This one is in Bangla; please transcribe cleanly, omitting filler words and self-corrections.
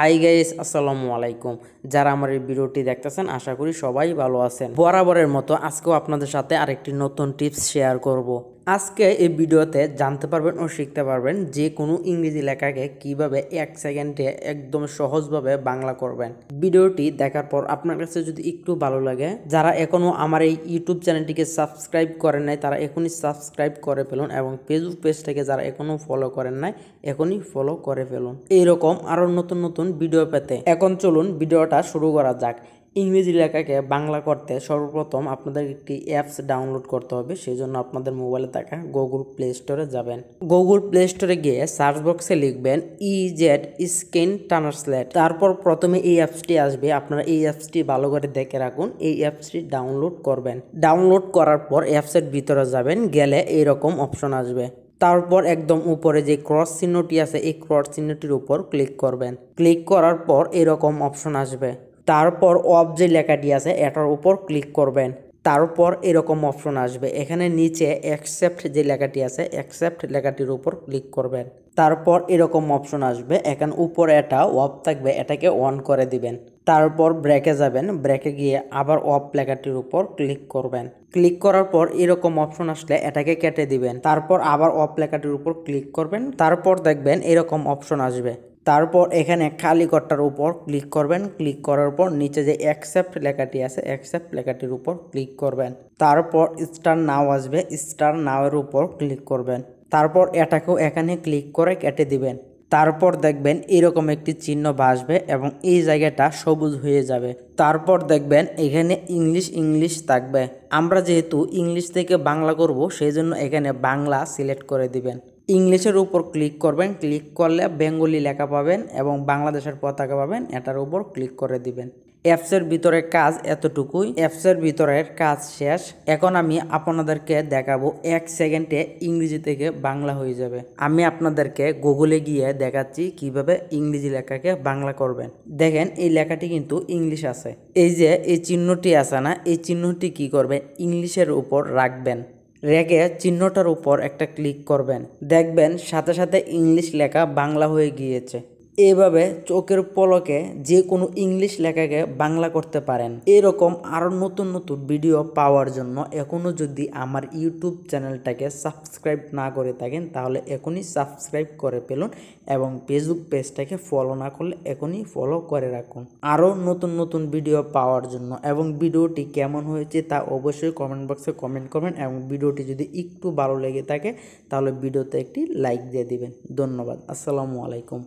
হাই গাইস, আসসালামু আলাইকুম। যারা আমার এই ভিডিওটি দেখতেছেন আশা করি সবাই ভালো আছেন। বরাবরের মতো আজকেও আপনাদের সাথে আরেকটি নতুন টিপস শেয়ার করব। আজকে এই ভিডিওতে জানতে পারবেন ও শিখতে পারবেন যে কোনো ইংরেজি লেখাকে কিভাবে 1 সেকেন্ডে একদম সহজভাবে বাংলা করবেন। ভিডিওটি দেখার পর আপনার কাছে যদি একটু ভালো লাগে, যারা এখনো আমার এই ইউটিউব চ্যানেলটিকে সাবস্ক্রাইব করেন নাই তারা এখনই সাবস্ক্রাইব করে ফেলুন এবং ফেসবুক পেজটাকে যারা এখনো ফলো করেন নাই এখনই ফলো করে ফেলুন। এইরকম আরো নতুন নতুন ভিডিও পেতে এখন চলুন ভিডিওটা শুরু করা যাক। ইংরেজি লেখাকে বাংলা করতে সর্বপ্রথম আপনাদের একটি অ্যাপস ডাউনলোড করতে হবে। সেই জন্য আপনাদের মোবাইলে থাকা গুগল প্লে স্টোরে যাবেন। গুগল প্লে স্টোরে গিয়ে সার্চ বক্সে লিখবেন ইজেড স্ক্রিন ট্রান্সলেট। তারপর প্রথমে এই অ্যাপসটি আসবে, আপনারা এই অ্যাপসটি ভালো করে দেখে রাখুন। এই অ্যাপসটি ডাউনলোড করবেন। ডাউনলোড করার পর অ্যাপসের ভিতরে যাবেন, গেলে এইরকম অপশন আসবে। তারপর একদম উপরে যে ক্রস চিহ্নটি আছে এই ক্রস চিহ্নটির উপর ক্লিক করবেন। ক্লিক করার পর এরকম অপশন আসবে। তারপর অফ যে লেখাটি আছে এটার উপর ক্লিক করবেন। তারপর এরকম অপশন আসবে, এখানে নিচে অ্যাকসেপ্ট যে লেখাটি আছে অ্যাকসেপ্ট লেখাটির উপর ক্লিক করবেন। তারপর এরকম অপশন আসবে, এখানে উপরে এটা অফ থাকবে, এটাকে অন করে দিবেন। তারপর ব্রেকে যাবেন, ব্রেকে গিয়ে আবার অফ লেখাটির উপর ক্লিক করবেন। ক্লিক করার পর এরকম অপশন আসলে এটাকে কেটে দিবেন। তারপর আবার অফ লেখাটির উপর ক্লিক করবেন। তারপর দেখবেন এরকম অপশন আসবে। তারপর এখানে খালি ঘরটার উপর ক্লিক করবেন। ক্লিক করার পর নিচে যে অ্যাকসেপ্ট লেখাটি আছে অ্যাকসেপ্ট লেখাটির উপর ক্লিক করবেন। তারপর স্টার নাও আসবে, স্টার নাও এর উপর ক্লিক করবেন। তারপর এটাকেও এখানে ক্লিক করে কেটে দিবেন। তারপর দেখবেন এরকম একটি চিহ্ন ভাসবে এবং এই জায়গাটা সবুজ হয়ে যাবে। তারপর দেখবেন এখানে ইংলিশ থাকবে। আমরা যেহেতু ইংলিশ থেকে বাংলা করব সেই জন্য এখানে বাংলা সিলেক্ট করে দিবেন। ইংলিশের উপর ক্লিক করবেন। ক্লিক করলে বেঙ্গলি লেখা পাবেন এবং বাংলাদেশের পতাকা পাবেন, এটার উপর ক্লিক করে দিবেন। অ্যাপসের ভিতরে কাজ এতটুকুই। অ্যাপসের ভিতরের কাজ শেষ। এখন আমি আপনাদেরকে দেখাবো 1 সেকেন্ডে ইংরেজি থেকে বাংলা হয়ে যাবে। আমি আপনাদেরকে গুগলে গিয়ে দেখাচ্ছি কিভাবে ইংরেজি লেখাকে বাংলা করবেন। দেখেন এই লেখাটি কিন্তু ইংলিশ আছে। এই যে এই চিহ্নটি আছে না, এই চিহ্নটি কি করবেন, ইংলিশের উপর রাখবেন। রেখে চিহ্নটার উপর একটা ক্লিক করবেন। দেখবেন সাথে সাথে ইংলিশ লেখা বাংলা হয়ে গিয়েছে। এভাবে চোখের পলকে যে কোনো ইংলিশ লেখাকে বাংলা করতে পারেন। এরকম আরও নতুন নতুন ভিডিও পাওয়ার জন্য এখনও যদি আমার ইউটিউব চ্যানেলটাকে সাবস্ক্রাইব না করে থাকেন তাহলে এখনই সাবস্ক্রাইব করে ফেলুন এবং ফেসবুক পেজটাকে ফলো না করলে এখনই ফলো করে রাখুন আরও নতুন নতুন ভিডিও পাওয়ার জন্য। এবং ভিডিওটি কেমন হয়েছে তা অবশ্যই কমেন্ট বক্সে কমেন্ট করবেন এবং ভিডিওটি যদি একটু ভালো লেগে থাকে তাহলে ভিডিওতে একটি লাইক দিয়ে দিবেন। ধন্যবাদ। আসসালামু আলাইকুম।